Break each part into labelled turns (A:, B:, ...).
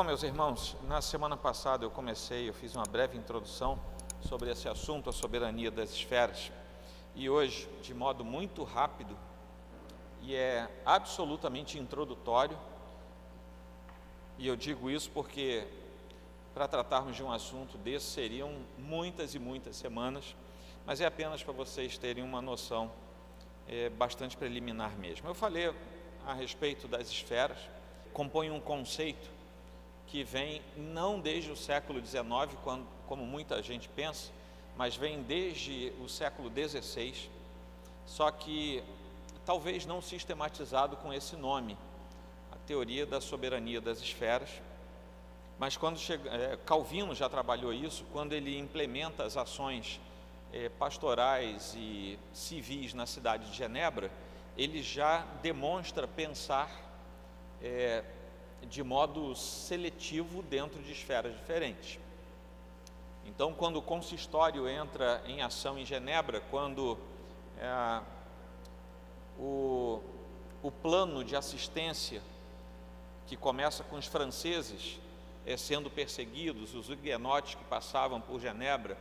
A: Bom, meus irmãos, na semana passada eu fiz uma breve introdução sobre esse assunto, a soberania das esferas. E hoje, de modo muito rápido, e é absolutamente introdutório, e eu digo isso porque para tratarmos de um assunto desse seriam muitas e muitas semanas, mas é apenas para vocês terem uma noção bastante preliminar mesmo. Eu falei a respeito das esferas, compõe um conceito que vem não desde o século XIX, como muita gente pensa, mas vem desde o século XVI, só que talvez não sistematizado com esse nome, a teoria da soberania das esferas. Mas quando Calvino já trabalhou isso, quando ele implementa as ações pastorais e civis na cidade de Genebra, ele já demonstra pensar de modo seletivo dentro de esferas diferentes. Então, quando o consistório entra em ação em Genebra, quando o plano de assistência, que começa com os franceses sendo perseguidos, os huguenotes que passavam por Genebra,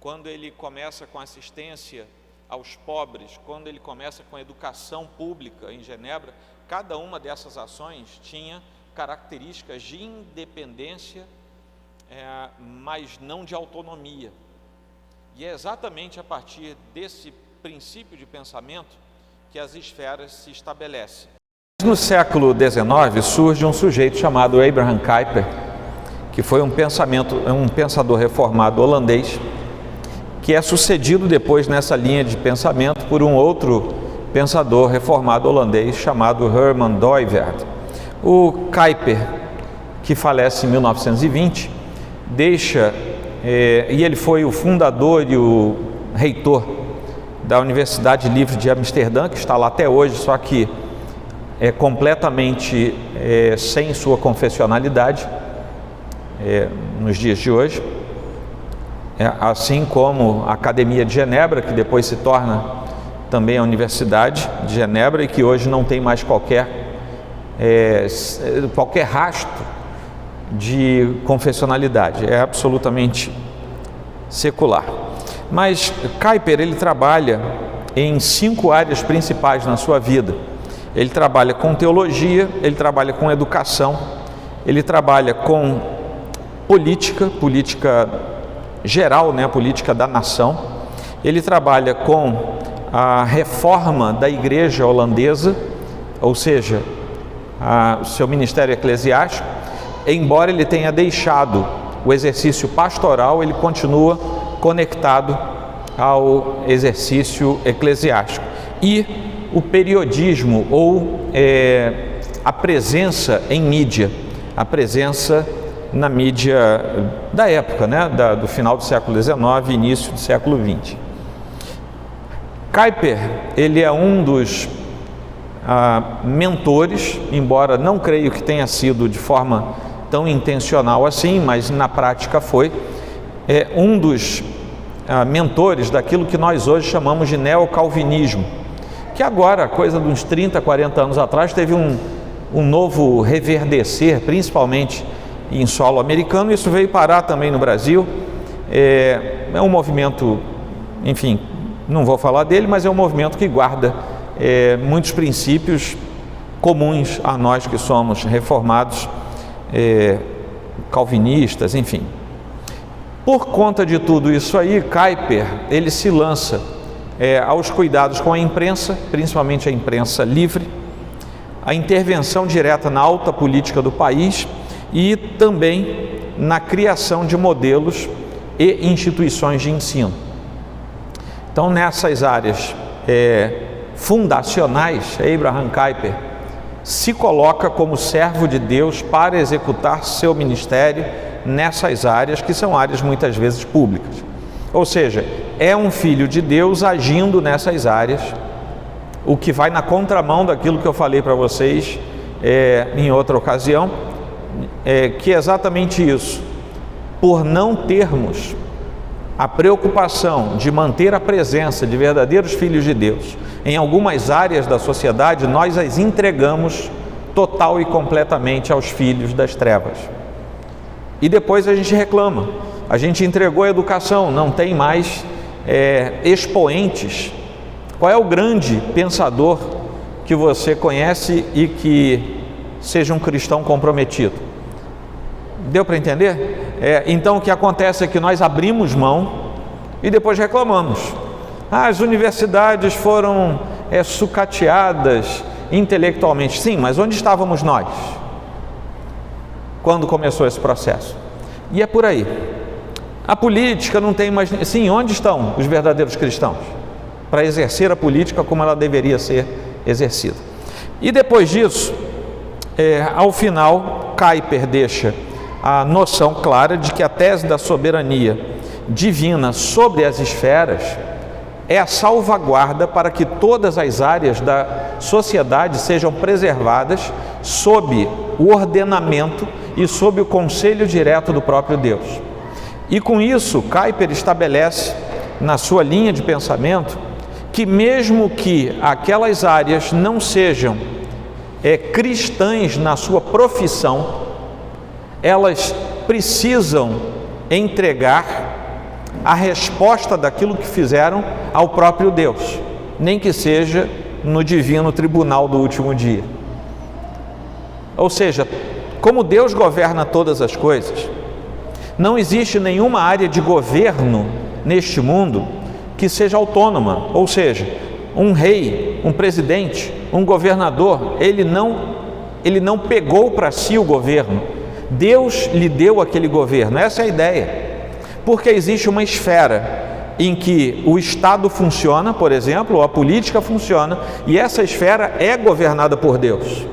A: quando ele começa com assistência aos pobres, quando ele começa com a educação pública em Genebra, cada uma dessas ações tinha características de independência, mas não de autonomia. E é exatamente a partir desse princípio de pensamento que as esferas se estabelecem. No século XIX surge um sujeito chamado Abraham Kuyper, que foi um pensador reformado holandês, que é sucedido depois nessa linha de pensamento por um outro pensador reformado holandês chamado Herman Dooyeweerd. O Kuyper, que falece em 1920, e ele foi o fundador e o reitor da Universidade Livre de Amsterdã, que está lá até hoje, só que é completamente sem sua confessionalidade nos dias de hoje, assim como a Academia de Genebra, que depois se torna também a Universidade de Genebra e que hoje não tem mais qualquer rastro de confessionalidade, é absolutamente secular. Mas Kuyper, ele trabalha em 5 áreas principais na sua vida. Ele trabalha com teologia, ele trabalha com educação, ele trabalha com política geral, a política da nação, ele trabalha com a reforma da igreja holandesa, ou seja, o seu ministério eclesiástico. Embora ele tenha deixado o exercício pastoral, ele continua conectado ao exercício eclesiástico. E o periodismo, ou a presença em mídia, a presença na mídia da época, do final do século XIX e início do século XX. Kuyper, ele é um dos mentores, embora não creio que tenha sido de forma tão intencional assim, mas na prática foi, um dos mentores daquilo que nós hoje chamamos de neocalvinismo, que agora, coisa de uns 30, 40 anos atrás, teve um novo reverdecer, principalmente em solo americano. Isso veio parar também no Brasil. É um movimento, enfim, não vou falar dele, mas é um movimento que guarda muitos princípios comuns a nós que somos reformados, calvinistas, enfim. Por conta de tudo isso aí, Kuyper, ele se lança aos cuidados com a imprensa, principalmente a imprensa livre, a intervenção direta na alta política do país e também na criação de modelos e instituições de ensino. Então, nessas áreas fundacionais, Abraham Kuyper se coloca como servo de Deus para executar seu ministério nessas áreas, que são áreas muitas vezes públicas. Ou seja, é um filho de Deus agindo nessas áreas, o que vai na contramão daquilo que eu falei para vocês em outra ocasião, que é exatamente isso. Por não termos a preocupação de manter a presença de verdadeiros filhos de Deus em algumas áreas da sociedade, nós as entregamos total e completamente aos filhos das trevas. e depois a gente reclama. A gente entregou a educação, não tem mais expoentes. Qual é o grande pensador que você conhece e que seja um cristão comprometido? Deu para entender? Então o que acontece é que nós abrimos mão e depois reclamamos. As universidades foram sucateadas intelectualmente. Sim, mas onde estávamos nós quando começou esse processo? E é por aí. A política não tem mais... Sim, onde estão os verdadeiros cristãos para exercer a política como ela deveria ser exercida? E depois disso, ao final, Kuyper deixa a noção clara de que a tese da soberania divina sobre as esferas é a salvaguarda para que todas as áreas da sociedade sejam preservadas sob o ordenamento e sob o conselho direto do próprio Deus. E com isso, Kuyper estabelece na sua linha de pensamento que mesmo que aquelas áreas não sejam cristãs na sua profissão, elas precisam entregar a resposta daquilo que fizeram ao próprio Deus, nem que seja no divino tribunal do último dia. Ou seja, como Deus governa todas as coisas, não existe nenhuma área de governo neste mundo que seja autônoma, ou seja, um rei, um presidente, um governador, ele não pegou para si o governo, Deus lhe deu aquele governo. Essa é a ideia. Porque existe uma esfera em que o Estado funciona, por exemplo, ou a política funciona, e essa esfera é governada por Deus.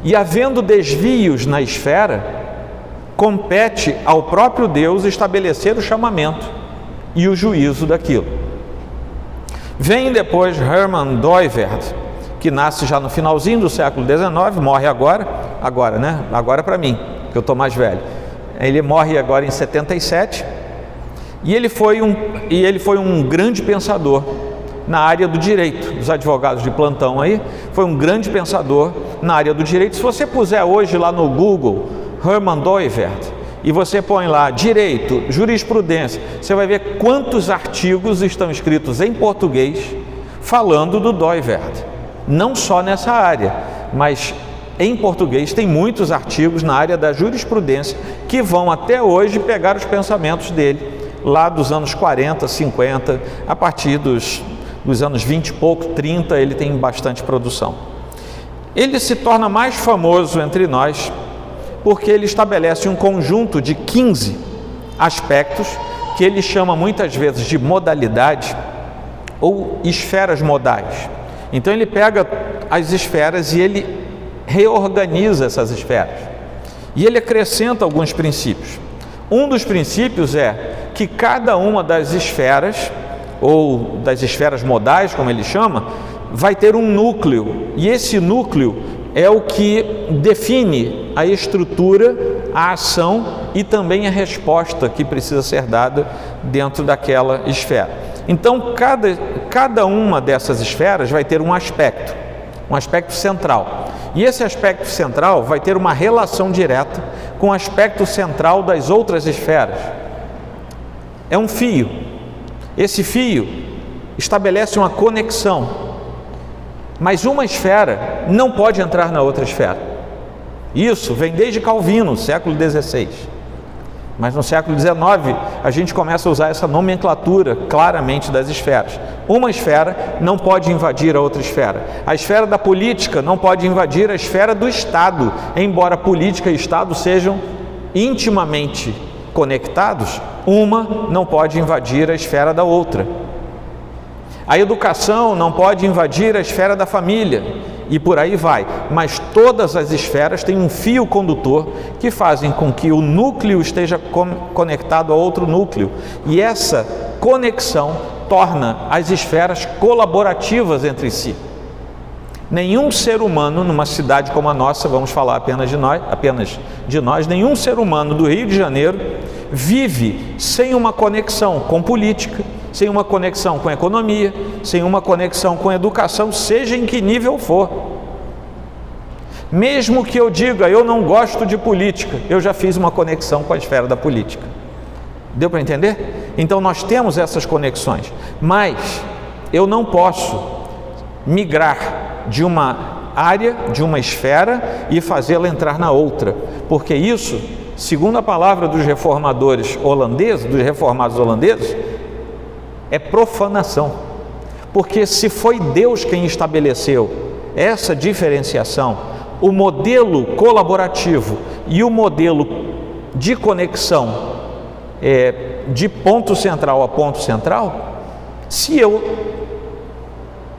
A: E havendo desvios na esfera, compete ao próprio Deus estabelecer o chamamento e o juízo daquilo. Vem depois Hermann Doivert, que nasce já no finalzinho do século XIX, morre agora para mim, que eu estou mais velho. Ele morre agora em 77, e ele foi um grande pensador na área do direito. Os advogados de plantão aí, foi um grande pensador na área do direito. Se você puser hoje lá no Google Hermann Doivert e você põe lá direito, jurisprudência, você vai ver quantos artigos estão escritos em português falando do Doivert. Não só nessa área, mas em português tem muitos artigos na área da jurisprudência que vão até hoje pegar os pensamentos dele, lá dos anos 40, 50, a partir dos anos 20 e pouco, 30, ele tem bastante produção. Ele se torna mais famoso entre nós porque ele estabelece um conjunto de 15 aspectos que ele chama muitas vezes de modalidade ou esferas modais. Então ele pega as esferas e ele reorganiza essas esferas. E ele acrescenta alguns princípios. Um dos princípios é que cada uma das esferas, ou das esferas modais, como ele chama, vai ter um núcleo. E esse núcleo é o que define a estrutura, a ação e também a resposta que precisa ser dada dentro daquela esfera. Então, cada uma dessas esferas vai ter um aspecto central. E esse aspecto central vai ter uma relação direta com o aspecto central das outras esferas. É um fio. Esse fio estabelece uma conexão. Mas uma esfera não pode entrar na outra esfera. Isso vem desde Calvino, século XVI. Mas no século XIX, a gente começa a usar essa nomenclatura claramente das esferas. Uma esfera não pode invadir a outra esfera. A esfera da política não pode invadir a esfera do Estado. Embora política e Estado sejam intimamente conectados, uma não pode invadir a esfera da outra. A educação não pode invadir a esfera da família, e por aí vai. Mas todas as esferas têm um fio condutor que fazem com que o núcleo esteja conectado a outro núcleo. E essa conexão torna as esferas colaborativas entre si. Nenhum ser humano numa cidade como a nossa, vamos falar apenas de nós, nenhum ser humano do Rio de Janeiro vive sem uma conexão com política, sem uma conexão com economia, sem uma conexão com educação, seja em que nível for. Mesmo que eu diga, eu não gosto de política, eu já fiz uma conexão com a esfera da política. Deu para entender? Então nós temos essas conexões, mas eu não posso migrar de uma área, de uma esfera e fazê-la entrar na outra, porque isso, segundo a palavra dos reformadores holandeses, dos reformados holandeses, é profanação. Porque se foi Deus quem estabeleceu essa diferenciação, o modelo colaborativo e o modelo de conexão de ponto central a ponto central, se eu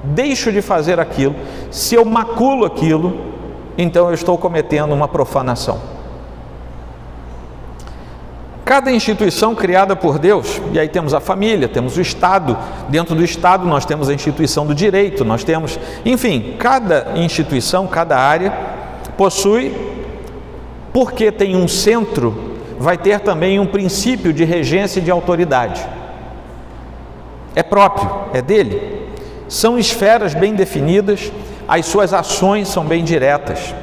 A: deixo de fazer aquilo, se eu maculo aquilo, então eu estou cometendo uma profanação. Cada instituição criada por Deus, e aí temos a família, temos o Estado, dentro do Estado nós temos a instituição do direito, nós temos, enfim, cada instituição, cada área possui, porque tem um centro, vai ter também um princípio de regência e de autoridade. É próprio, é dele. São esferas bem definidas, as suas ações são bem diretas.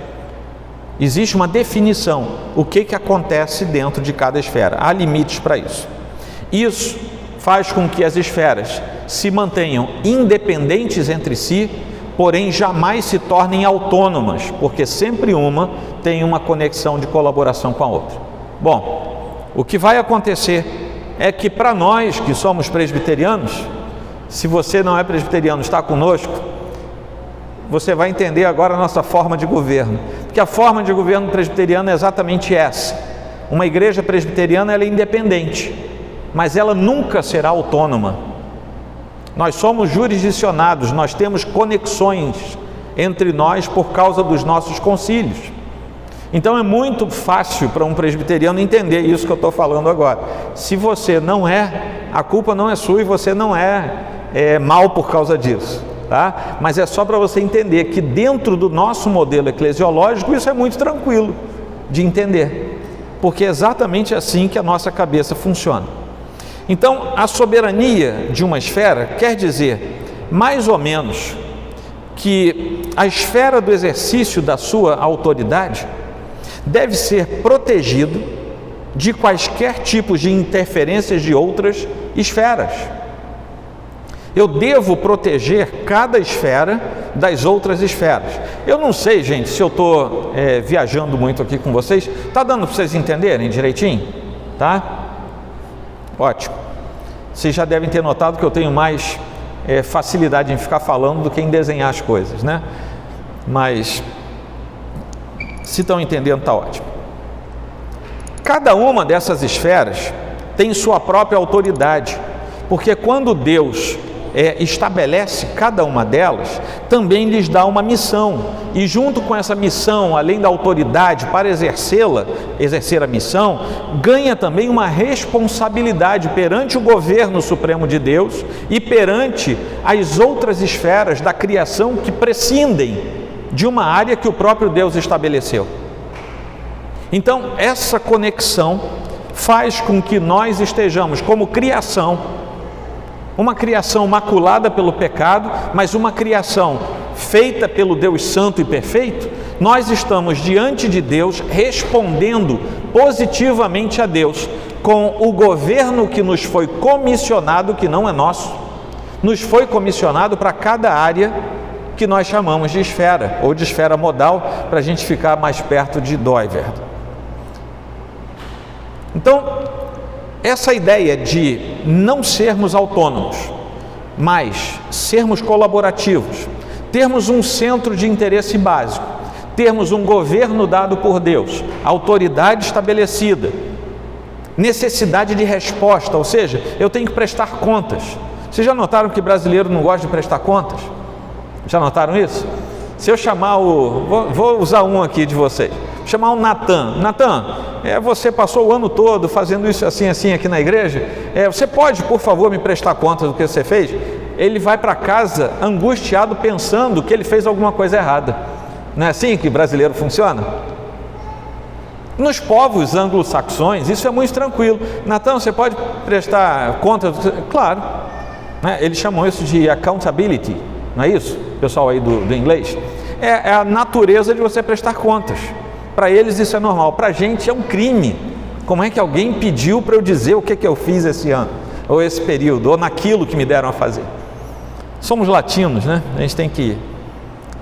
A: Existe uma definição, o que acontece dentro de cada esfera, há limites para isso. Isso faz com que as esferas se mantenham independentes entre si, porém jamais se tornem autônomas, porque sempre uma tem uma conexão de colaboração com a outra. Bom, o que vai acontecer é que para nós que somos presbiterianos, se você não é presbiteriano, está conosco, você vai entender agora a nossa forma de governo, porque a forma de governo presbiteriano é exatamente essa. Uma igreja presbiteriana ela é independente, mas ela nunca será autônoma. Nós somos jurisdicionados, nós temos conexões entre nós por causa dos nossos concílios. Então é muito fácil para um presbiteriano entender isso que eu estou falando agora. Se você não é, a culpa não é sua e você não é mal por causa disso, tá? Mas é só para você entender que dentro do nosso modelo eclesiológico isso é muito tranquilo de entender, porque é exatamente assim que a nossa cabeça funciona. Então a soberania de uma esfera quer dizer mais ou menos que a esfera do exercício da sua autoridade deve ser protegido de quaisquer tipos de interferências de outras esferas. Eu devo proteger cada esfera das outras esferas. Eu não sei, gente, se eu estou viajando muito aqui com vocês. Está dando para vocês entenderem direitinho? Tá? Ótimo. Vocês já devem ter notado que eu tenho mais facilidade em ficar falando do que em desenhar as coisas, né? Mas se estão entendendo, está ótimo. Cada uma dessas esferas tem sua própria autoridade, porque quando Deus estabelece cada uma delas, também lhes dá uma missão, e junto com essa missão, além da autoridade para exercer a missão, ganha também uma responsabilidade perante o governo supremo de Deus e perante as outras esferas da criação que prescindem de uma área que o próprio Deus estabeleceu. Então, essa conexão faz com que nós estejamos como criação, uma criação maculada pelo pecado, mas uma criação feita pelo Deus Santo e Perfeito. Nós estamos diante de Deus, respondendo positivamente a Deus, com o governo que nos foi comissionado, que não é nosso, nos foi comissionado para cada área que nós chamamos de esfera, ou de esfera modal, para a gente ficar mais perto de Doiverd. Então, essa ideia de não sermos autônomos, mas sermos colaborativos, termos um centro de interesse básico, termos um governo dado por Deus, autoridade estabelecida, necessidade de resposta, ou seja, eu tenho que prestar contas. Vocês já notaram que brasileiro não gosta de prestar contas? Já notaram isso? Se eu chamar vou usar um aqui de vocês, chamar o Natan. Natan, você passou o ano todo fazendo isso assim aqui na igreja, você pode, por favor, me prestar contas do que você fez? Ele vai para casa angustiado, pensando que ele fez alguma coisa errada. Não é assim que brasileiro funciona? Nos povos anglo-saxões, isso é muito tranquilo. Natan, você pode prestar contas? Claro. Eles chamam isso de accountability, não é isso? Pessoal aí do inglês.
B: é a natureza de você prestar contas. Para eles isso é normal, para a gente é um crime. Como é que alguém pediu para eu dizer o que eu fiz esse ano, ou esse período, ou naquilo que me deram a fazer? Somos latinos, né? A gente tem que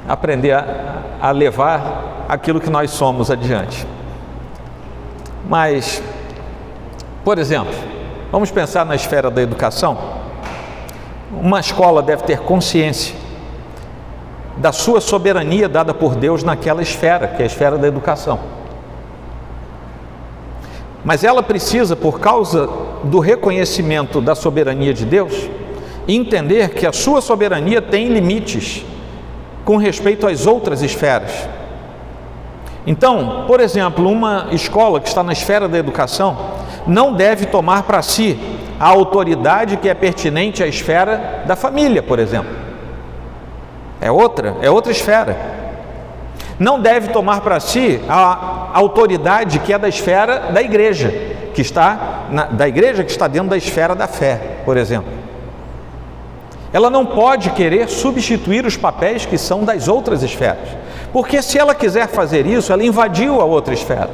B: aprender a levar aquilo que nós somos adiante. Mas, por exemplo, vamos pensar na esfera da educação. Uma escola deve ter consciência da sua soberania dada por Deus naquela esfera, que é a esfera da educação. Mas ela precisa, por causa do reconhecimento da soberania de Deus, entender que a sua soberania tem limites com respeito às outras esferas. Então, por exemplo, uma escola que está na esfera da educação não deve tomar para si a autoridade que é pertinente à esfera da família, por exemplo. É outra esfera. Não deve tomar para si a autoridade que é da esfera da igreja, que está dentro da esfera da fé, por exemplo. Ela não pode querer substituir os papéis que são das outras esferas, porque se ela quiser fazer isso, ela invadiu a outra esfera.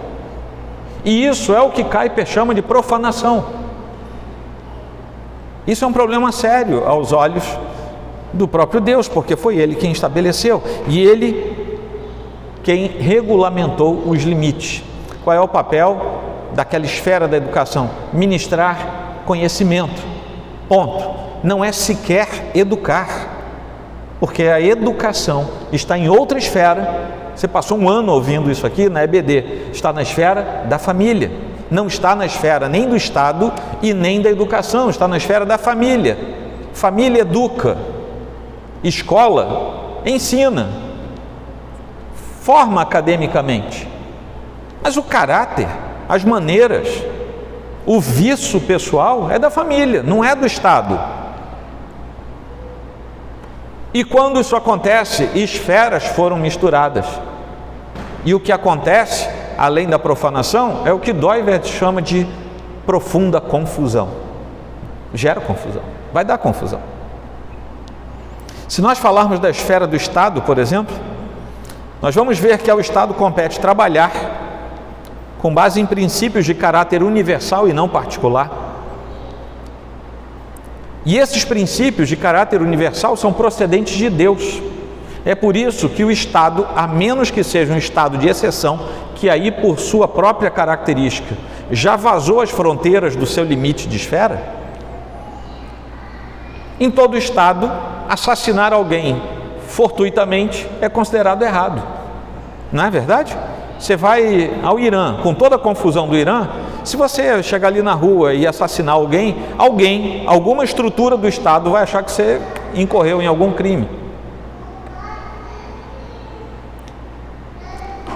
B: E isso é o que Kuyper chama de profanação. Isso é um problema sério aos olhos do próprio Deus, porque foi Ele quem estabeleceu e Ele quem regulamentou os limites. Qual é o papel daquela esfera da educação? Ministrar conhecimento. Ponto. Não é sequer educar, porque a educação está em outra esfera. Você passou um ano ouvindo isso aqui na EBD. Está na esfera da família. Não está na esfera nem do Estado e nem da educação. Está na esfera da família. Família educa. Escola ensina. Forma academicamente. Mas o caráter, as maneiras, o vício pessoal é da família, não é do Estado. E quando isso acontece, esferas foram misturadas. E o que acontece, além da profanação, é o que Doivert chama de profunda confusão. Gera confusão, vai dar confusão. Se nós falarmos da esfera do Estado, por exemplo, nós vamos ver que ao Estado compete trabalhar com base em princípios de caráter universal e não particular. E esses princípios de caráter universal são procedentes de Deus. É por isso que o Estado, a menos que seja um Estado de exceção, que aí por sua própria característica já vazou as fronteiras do seu limite de esfera, em todo Estado, assassinar alguém fortuitamente é considerado errado. Não é verdade? Você vai ao Irã, com toda a confusão do Irã, se você chegar ali na rua e assassinar alguém, alguma estrutura do Estado vai achar que você incorreu em algum crime.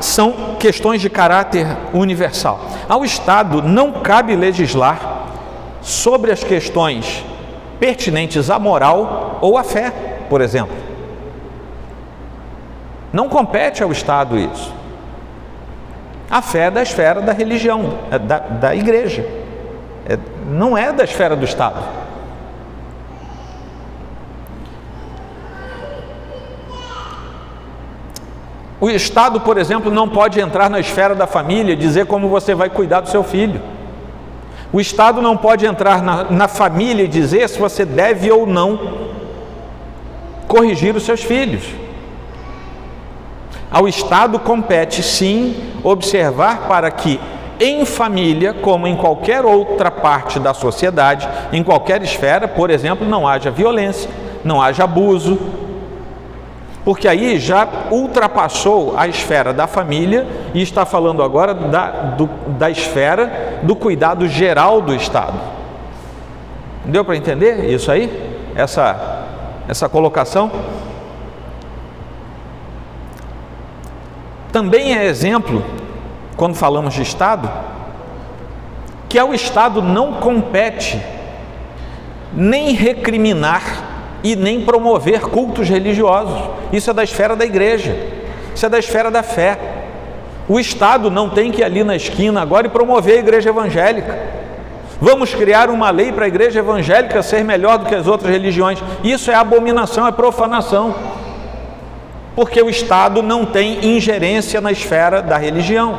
B: São questões de caráter universal. Ao Estado não cabe legislar sobre as questões pertinentes à moral ou à fé, por exemplo. Não compete ao Estado isso. A fé é da esfera da religião, da igreja, não é da esfera do Estado. O Estado, por exemplo, não pode entrar na esfera da família e dizer como você vai cuidar do seu filho. O Estado não pode entrar na família e dizer se você deve ou não corrigir os seus filhos. Ao Estado compete, sim, observar para que em família, como em qualquer outra parte da sociedade, em qualquer esfera, por exemplo, não haja violência, não haja abuso, porque aí já ultrapassou a esfera da família e está falando agora da esfera do cuidado geral do Estado. Deu para entender isso aí? Essa colocação? Também é exemplo, quando falamos de Estado, que ao Estado não compete nem recriminar e nem promover cultos religiosos. Isso é da esfera da igreja, isso é da esfera da fé. O Estado não tem que ir ali na esquina agora e promover a igreja evangélica. Vamos criar uma lei para a igreja evangélica ser melhor do que as outras religiões. Isso é abominação, é profanação. porque o Estado não tem ingerência na esfera da religião.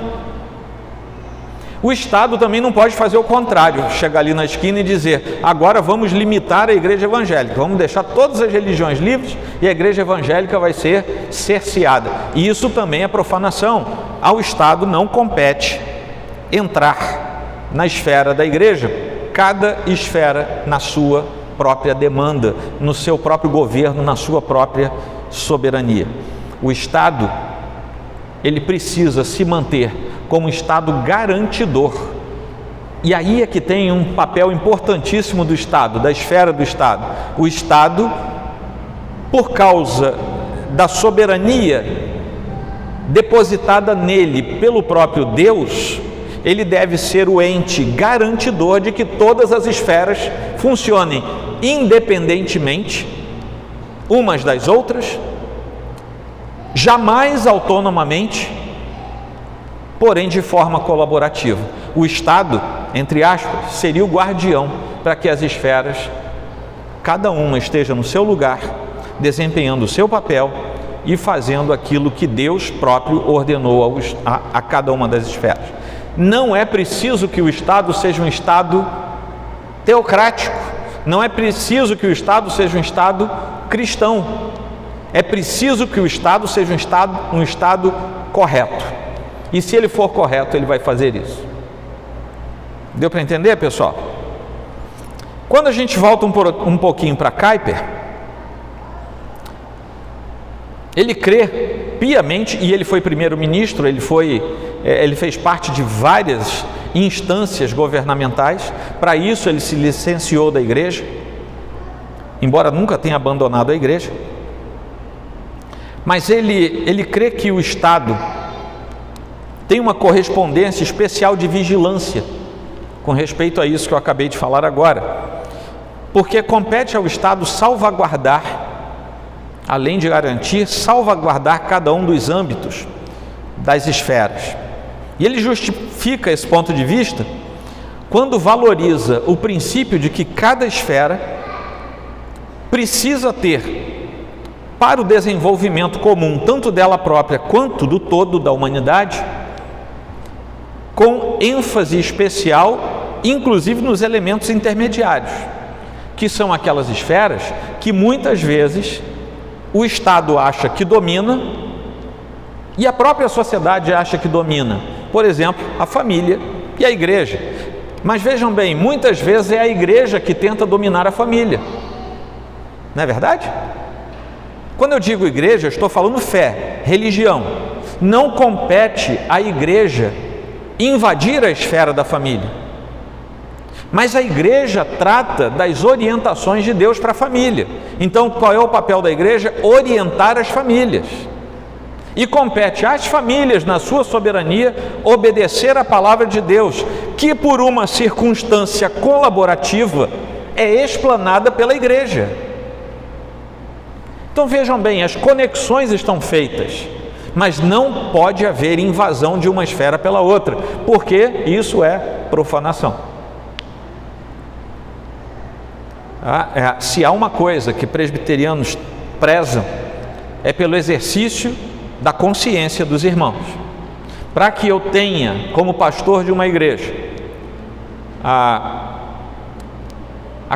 B: O Estado também não pode fazer o contrário, chegar ali na esquina e dizer: agora vamos limitar a igreja evangélica, vamos deixar todas as religiões livres e a igreja evangélica vai ser cerceada. E isso também é profanação. Ao Estado não compete entrar na esfera da igreja, cada esfera na sua própria demanda, no seu próprio governo, na sua própria soberania. O Estado, ele precisa se manter como Estado garantidor. E aí é que tem um papel importantíssimo do Estado, da esfera do Estado. O Estado, por causa da soberania depositada nele pelo próprio Deus, ele deve ser o ente garantidor de que todas as esferas funcionem independentemente umas das outras, jamais autonomamente, porém de forma colaborativa. O Estado, entre aspas, seria o guardião para que as esferas, cada uma esteja no seu lugar, desempenhando o seu papel e fazendo aquilo que Deus próprio ordenou a cada uma das esferas. Não é preciso que o Estado seja um Estado teocrático, não é preciso que o Estado seja um Estado cristão, é preciso que o Estado seja um Estado correto. E se ele for correto, ele vai fazer isso. Deu para entender, pessoal? Quando a gente volta um pouquinho para Kuyper, ele crê piamente, e ele foi primeiro-ministro, ele fez parte de várias instâncias governamentais. Para isso ele se licenciou da igreja, embora nunca tenha abandonado a igreja. Mas ele crê que o Estado tem uma correspondência especial de vigilância com respeito a isso que eu acabei de falar agora, porque compete ao Estado salvaguardar, além de garantir, salvaguardar cada um dos âmbitos das esferas. E ele justifica esse ponto de vista quando valoriza o princípio de que cada esfera precisa ter, para o desenvolvimento comum, tanto dela própria quanto do todo da humanidade, com ênfase especial, inclusive nos elementos intermediários, que são aquelas esferas que muitas vezes o Estado acha que domina e a própria sociedade acha que domina. Por exemplo, a família e a igreja. Mas vejam bem, muitas vezes é a igreja que tenta dominar a família. Não é verdade? Quando eu digo igreja, eu estou falando fé, religião. Não compete à igreja invadir a esfera da família. Mas a igreja trata das orientações de Deus para a família. Então, qual é o papel da igreja? Orientar as famílias. E compete às famílias, na sua soberania, obedecer à palavra de Deus, que por uma circunstância colaborativa é explanada pela igreja. Então vejam bem, as conexões estão feitas, mas não pode haver invasão de uma esfera pela outra, porque isso é profanação. Se há uma coisa que presbiterianos prezam, é pelo exercício da consciência dos irmãos. Para que eu tenha, como pastor de uma igreja, a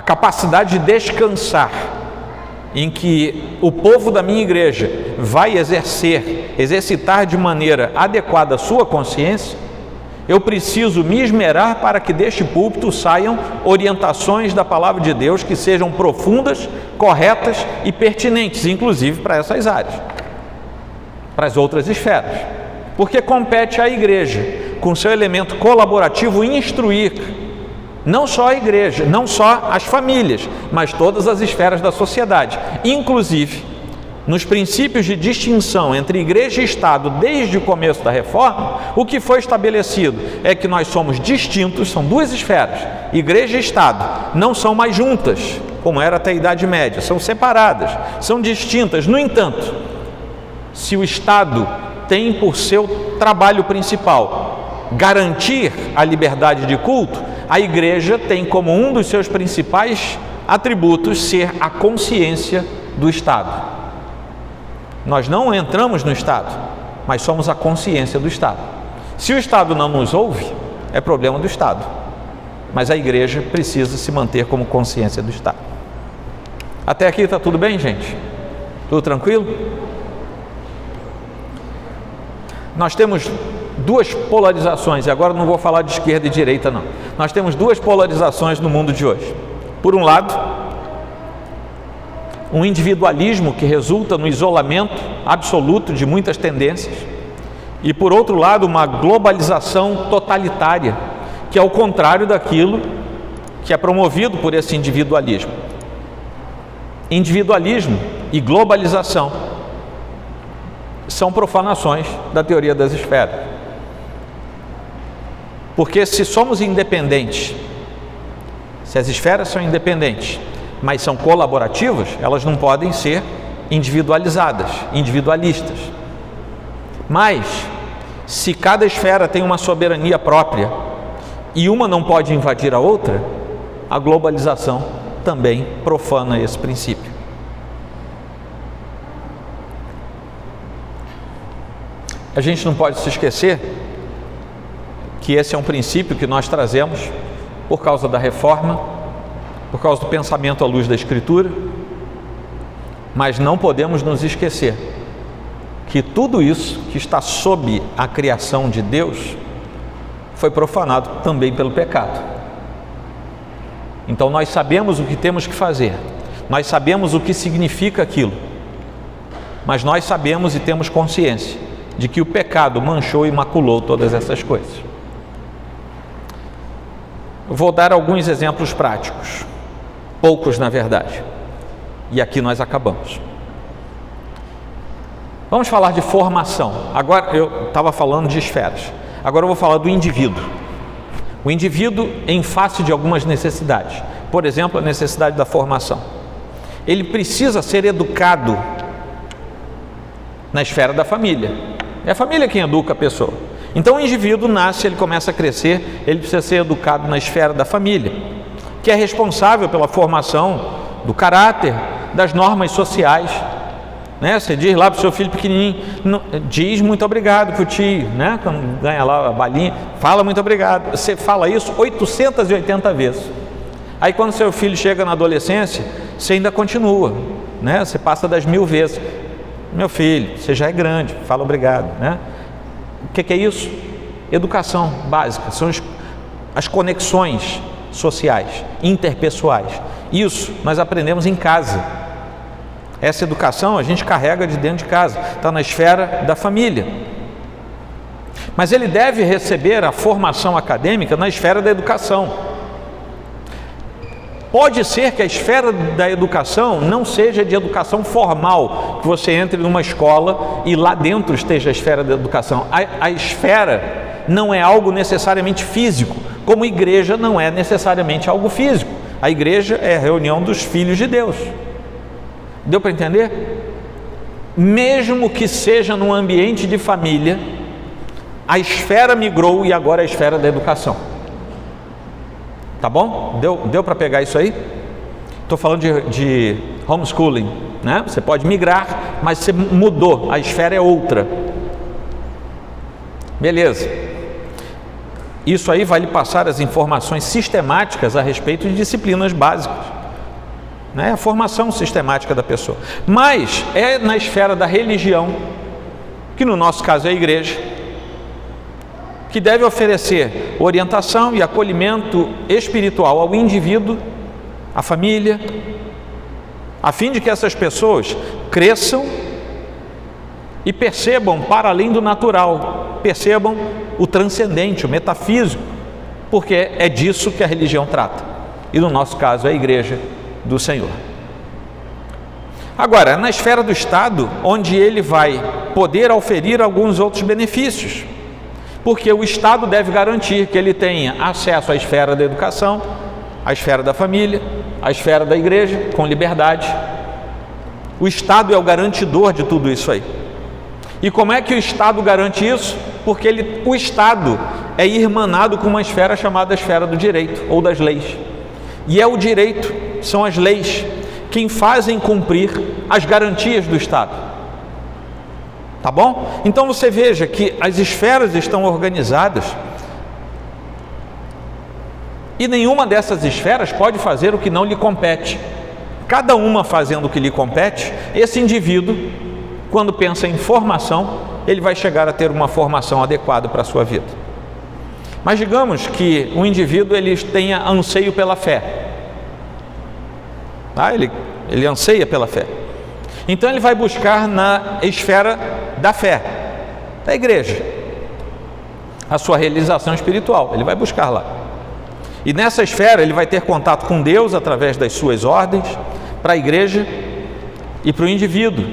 B: capacidade de descansar em que o povo da minha igreja vai exercitar de maneira adequada a sua consciência, eu preciso me esmerar para que deste púlpito saiam orientações da palavra de Deus que sejam profundas, corretas e pertinentes, inclusive para essas áreas, para as outras esferas. Porque compete à igreja, com seu elemento colaborativo, instruir não só a igreja, não só as famílias, mas todas as esferas da sociedade, inclusive nos princípios de distinção entre igreja e Estado desde o começo da reforma. O que foi estabelecido é que nós somos distintos, são duas esferas, igreja e Estado, não são mais juntas, como era até a Idade Média, são separadas, são distintas. No entanto, se o Estado tem por seu trabalho principal garantir a liberdade de culto, a igreja tem como um dos seus principais atributos ser a consciência do Estado. Nós não entramos no Estado, mas somos a consciência do Estado. Se o Estado não nos ouve, é problema do Estado. Mas a igreja precisa se manter como consciência do Estado. Até aqui está tudo bem, gente? Tudo tranquilo? Nós temos duas polarizações, e agora não vou falar de esquerda e direita não. Nós temos duas polarizações no mundo de hoje. Por um lado, um individualismo que resulta no isolamento absoluto de muitas tendências, e por outro lado, uma globalização totalitária, que é o contrário daquilo que é promovido por esse individualismo. Individualismo e globalização são profanações da teoria das esferas. Porque se somos independentes, se as esferas são independentes, mas são colaborativas, elas não podem ser individualizadas, individualistas. Mas, se cada esfera tem uma soberania própria e uma não pode invadir a outra, a globalização também profana esse princípio. A gente não pode se esquecer que esse é um princípio que nós trazemos por causa da reforma, por causa do pensamento à luz da Escritura, mas não podemos nos esquecer que tudo isso que está sob a criação de Deus foi profanado também pelo pecado. Então nós sabemos o que temos que fazer, nós sabemos o que significa aquilo, mas nós sabemos e temos consciência de que o pecado manchou e maculou todas essas coisas. Eu vou dar alguns exemplos práticos, poucos na verdade, e aqui nós acabamos. Vamos falar de formação. Agora eu estava falando de esferas, agora eu vou falar do indivíduo. O indivíduo em face de algumas necessidades, por exemplo, a necessidade da formação. Ele precisa ser educado na esfera da família. É a família quem educa a pessoa. Então o indivíduo nasce, ele começa a crescer, ele precisa ser educado na esfera da família, que é responsável pela formação do caráter, das normas sociais. Você diz lá para o seu filho pequenininho, diz muito obrigado para o tio, quando ganha lá a balinha, fala muito obrigado. Você fala isso 880 vezes. Aí quando seu filho chega na adolescência, você ainda continua, você passa das 1000 vezes. Meu filho, você já é grande, fala obrigado. O que é isso? Educação básica, são as conexões sociais, interpessoais. Isso nós aprendemos em casa. Essa educação a gente carrega de dentro de casa, está na esfera da família. Mas ele deve receber a formação acadêmica na esfera da educação. Pode ser que a esfera da educação não seja de educação formal, que você entre numa escola e lá dentro esteja a esfera da educação. A esfera não é algo necessariamente físico, como igreja não é necessariamente algo físico. A igreja é a reunião dos filhos de Deus. Deu para entender? Mesmo que seja num ambiente de família, a esfera migrou e agora é a esfera da educação. Tá bom? Deu para pegar isso aí? Estou falando de homeschooling, Você pode migrar, mas você mudou, a esfera é outra. Beleza. Isso aí vai lhe passar as informações sistemáticas a respeito de disciplinas básicas. A formação sistemática da pessoa. Mas é na esfera da religião, que no nosso caso é a igreja, que deve oferecer orientação e acolhimento espiritual ao indivíduo, à família, a fim de que essas pessoas cresçam e percebam para além do natural, percebam o transcendente, o metafísico, porque é disso que a religião trata. E no nosso caso é a igreja do Senhor. Agora, na esfera do Estado, onde ele vai poder oferir alguns outros benefícios, porque o Estado deve garantir que ele tenha acesso à esfera da educação, à esfera da família, à esfera da igreja, com liberdade. O Estado é o garantidor de tudo isso aí. E como é que o Estado garante isso? Porque o Estado é irmanado com uma esfera chamada esfera do direito ou das leis. E é o direito, são as leis, quem fazem cumprir as garantias do Estado. Tá bom? Então você veja que as esferas estão organizadas e nenhuma dessas esferas pode fazer o que não lhe compete. Cada uma fazendo o que lhe compete, esse indivíduo, quando pensa em formação, ele vai chegar a ter uma formação adequada para a sua vida. Mas digamos que o indivíduo ele tenha anseio pela fé. Tá? Ele anseia pela fé. Então ele vai buscar na esfera da fé, da igreja, a sua realização espiritual, ele vai buscar lá. E nessa esfera ele vai ter contato com Deus através das suas ordens, para a igreja e para o indivíduo.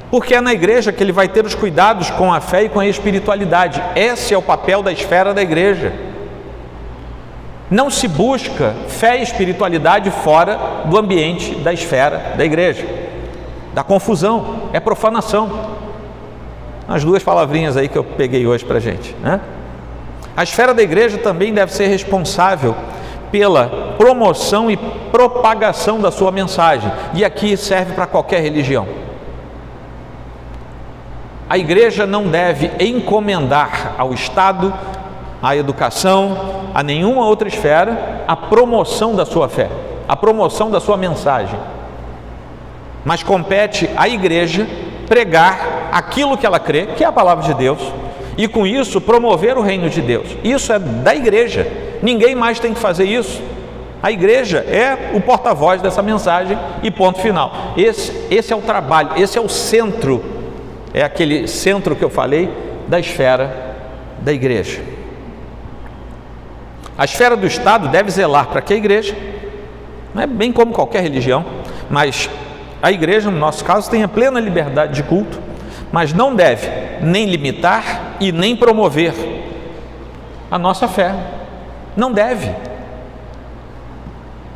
B: Porque é na igreja que ele vai ter os cuidados com a fé e com a espiritualidade. Esse é o papel da esfera da igreja. Não se busca fé e espiritualidade fora do ambiente da esfera da igreja. Da confusão, é profanação. As duas palavrinhas aí que eu peguei hoje para a gente, né? A esfera da igreja também deve ser responsável pela promoção e propagação da sua mensagem. E aqui serve para qualquer religião. A igreja não deve encomendar ao Estado, à educação, a nenhuma outra esfera, a promoção da sua fé, a promoção da sua mensagem. Mas compete à igreja pregar aquilo que ela crê, que é a palavra de Deus, e com isso promover o reino de Deus. Isso é da igreja, ninguém mais tem que fazer isso. A igreja é o porta-voz dessa mensagem e ponto final. Esse é o trabalho, esse é o centro, é aquele centro que eu falei da esfera da igreja. A esfera do Estado deve zelar para que a igreja, não é bem como qualquer religião, mas a igreja, no nosso caso, tenha plena liberdade de culto, mas não deve nem limitar e nem promover a nossa fé. Não deve.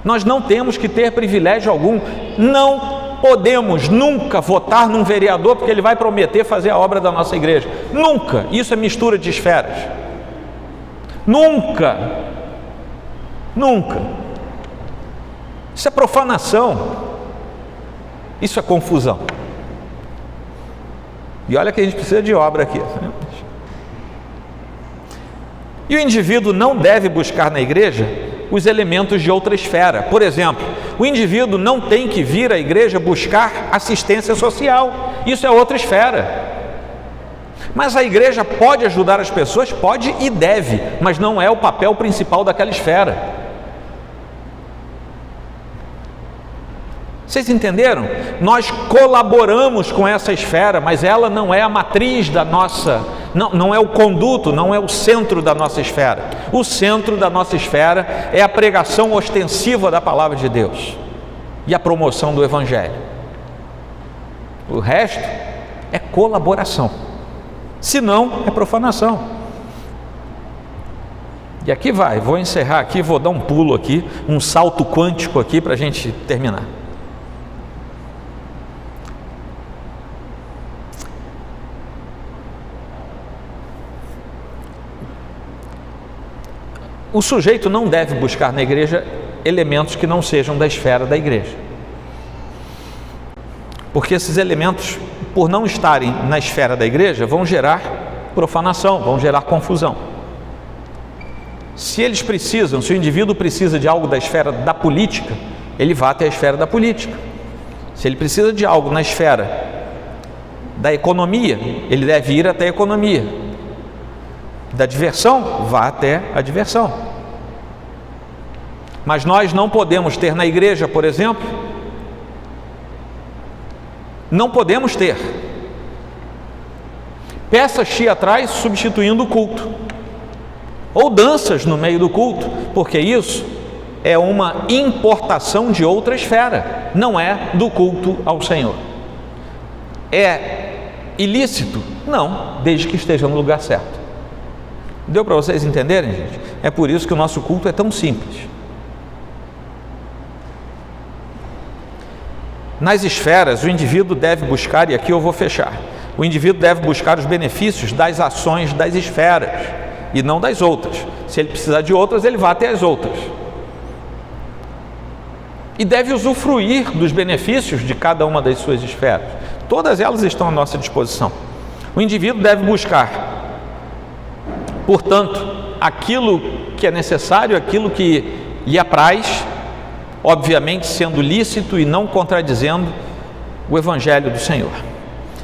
B: Nós não temos que ter privilégio algum. Não podemos nunca votar num vereador porque ele vai prometer fazer a obra da nossa igreja. Nunca. Isso é mistura de esferas. Nunca. Nunca. Isso é profanação. Isso é confusão. E olha que a gente precisa de obra aqui. E o indivíduo não deve buscar na igreja os elementos de outra esfera. Por exemplo, o indivíduo não tem que vir à igreja buscar assistência social. Isso é outra esfera. Mas a igreja pode ajudar as pessoas? Pode e deve, mas não é o papel principal daquela esfera. Vocês entenderam? Nós colaboramos com essa esfera, mas ela não é a matriz da nossa, não é o conduto, não é o centro da nossa esfera. O centro da nossa esfera é a pregação ostensiva da palavra de Deus e a promoção do Evangelho. O resto é colaboração, senão é profanação. E aqui vou encerrar aqui, vou dar um pulo aqui, um salto quântico aqui para a gente terminar. O sujeito não deve buscar na igreja elementos que não sejam da esfera da igreja. Porque esses elementos, por não estarem na esfera da igreja, vão gerar profanação, vão gerar confusão. Se o indivíduo precisa de algo da esfera da política, ele vai até a esfera da política. Se ele precisa de algo na esfera da economia, ele deve ir até a economia. Da diversão, vá até a diversão. Mas nós não podemos ter na igreja, por exemplo, não podemos ter peças teatrais substituindo o culto, ou danças no meio do culto, porque isso é uma importação de outra esfera, não é do culto ao Senhor. É ilícito? Não, desde que esteja no lugar certo. Deu para vocês entenderem, gente? É por isso que o nosso culto é tão simples. Nas esferas, o indivíduo deve buscar, e aqui eu vou fechar, o indivíduo deve buscar os benefícios das ações das esferas e não das outras. Se ele precisar de outras, ele vai até as outras. E deve usufruir dos benefícios de cada uma das suas esferas. Todas elas estão à nossa disposição. O indivíduo deve buscar, portanto, aquilo que é necessário, aquilo que lhe apraz, obviamente sendo lícito e não contradizendo o Evangelho do Senhor.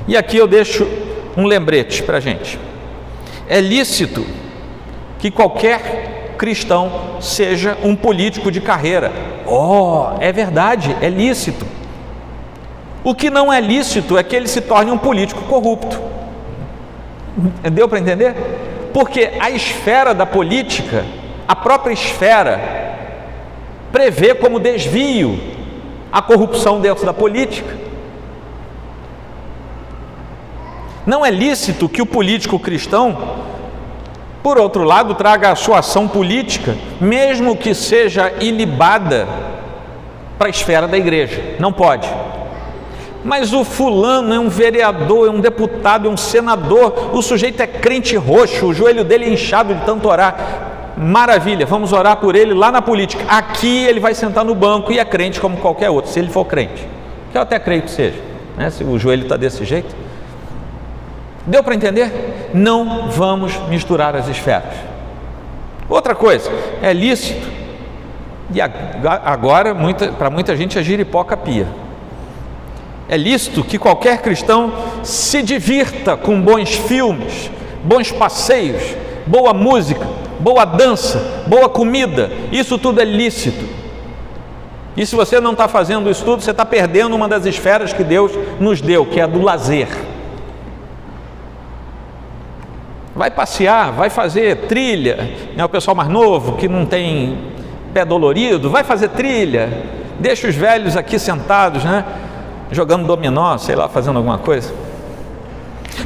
B: E aqui eu deixo um lembrete para a gente. É lícito que qualquer cristão seja um político de carreira. É verdade, é lícito. O que não é lícito é que ele se torne um político corrupto. Deu para entender? Porque a esfera da política, a própria esfera, prevê como desvio a corrupção dentro da política. Não é lícito que o político cristão, por outro lado, traga a sua ação política, mesmo que seja ilibada, para a esfera da igreja. Não pode. Mas o fulano é um vereador, é um deputado, é um senador, o sujeito é crente roxo, o joelho dele é inchado de tanto orar. Maravilha, vamos orar por ele lá na política. Aqui ele vai sentar no banco e é crente como qualquer outro, se ele for crente. Que eu até creio que seja, né? Se o joelho está desse jeito. Deu para entender? Não vamos misturar as esferas. Outra coisa, é lícito, e agora para muita gente é giripoca pia. É lícito que qualquer cristão se divirta com bons filmes, bons passeios, boa música, boa dança, boa comida. Isso tudo é lícito. E se você não está fazendo isso tudo, você está perdendo uma das esferas que Deus nos deu, que é a do lazer. Vai passear, vai fazer trilha, né? O pessoal mais novo que não tem pé dolorido, vai fazer trilha, deixa os velhos aqui sentados, né? Jogando dominó, sei lá, fazendo alguma coisa.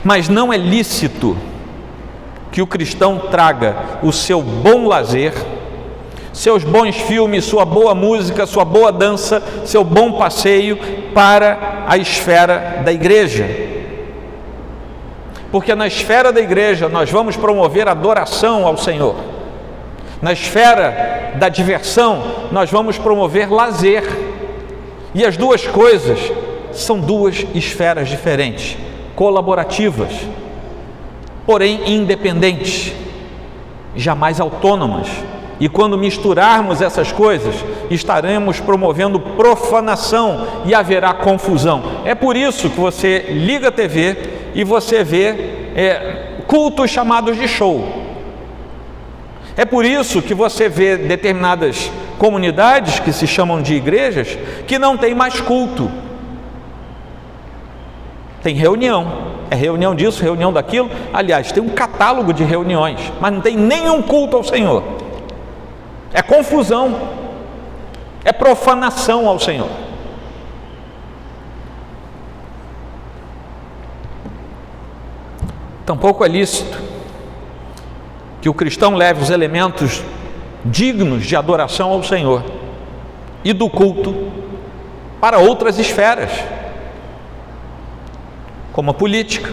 B: Mas não é lícito que o cristão traga o seu bom lazer, seus bons filmes, sua boa música, sua boa dança, seu bom passeio para a esfera da igreja. Porque na esfera da igreja nós vamos promover adoração ao Senhor. Na esfera da diversão nós vamos promover lazer. E as duas coisas são duas esferas diferentes, colaborativas, porém independentes, jamais autônomas. E quando misturarmos essas coisas, estaremos promovendo profanação e haverá confusão. É por isso que você liga a TV e você vê cultos chamados de show. É por isso que você vê determinadas comunidades que se chamam de igrejas que não tem mais culto. Tem reunião, é reunião disso, reunião daquilo. Aliás, tem um catálogo de reuniões, mas não tem nenhum culto ao Senhor. É confusão, é profanação ao Senhor. Tampouco é lícito que o cristão leve os elementos dignos de adoração ao Senhor e do culto para outras esferas, como a política.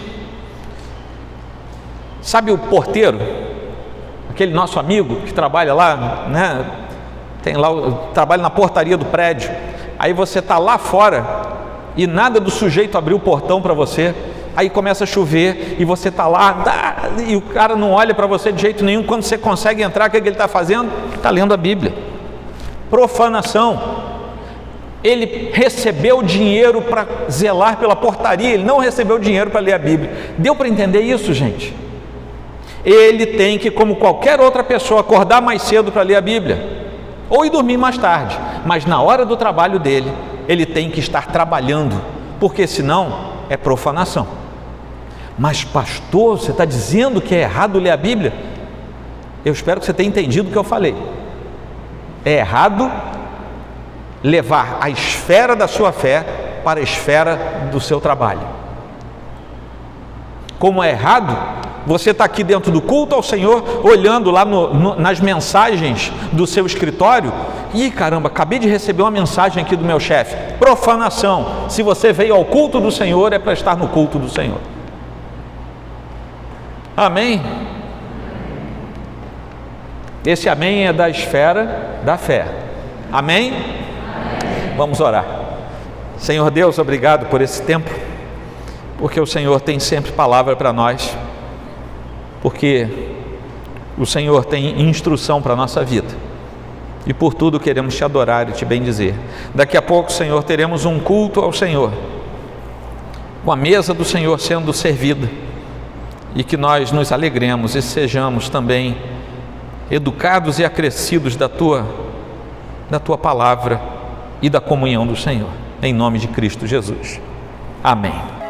B: Sabe o porteiro, aquele nosso amigo que trabalha lá, né? Tem lá, trabalha na portaria do prédio. Aí você está lá fora e nada do sujeito abrir o portão para você. Aí começa a chover e você está lá e o cara não olha para você de jeito nenhum. Quando você consegue entrar, o que ele está fazendo? Está lendo a Bíblia. Profanação. Ele recebeu dinheiro para zelar pela portaria, ele não recebeu dinheiro para ler a Bíblia. Deu para entender isso, gente? Ele tem que, como qualquer outra pessoa, acordar mais cedo para ler a Bíblia, ou ir dormir mais tarde, mas na hora do trabalho dele, ele tem que estar trabalhando, porque senão é profanação. Mas pastor, você está dizendo que é errado ler a Bíblia? Eu espero que você tenha entendido o que eu falei. É errado levar a esfera da sua fé para a esfera do seu trabalho. Como é errado você está aqui dentro do culto ao Senhor, olhando lá nas mensagens do seu escritório, e caramba, acabei de receber uma mensagem aqui do meu chefe. Profanação. Se você veio ao culto do Senhor, é para estar no culto do Senhor. Amém? Esse amém é da esfera da fé. Amém? Vamos orar. Senhor Deus, obrigado por esse tempo. porque o Senhor tem sempre palavra para nós, porque o Senhor tem instrução para a nossa vida, e por tudo queremos te adorar e te bendizer. Daqui a pouco, Senhor, teremos um culto ao Senhor, com a mesa do Senhor sendo servida, e que nós nos alegremos e sejamos também educados e acrescidos da tua palavra e da comunhão do Senhor, em nome de Cristo Jesus. Amém.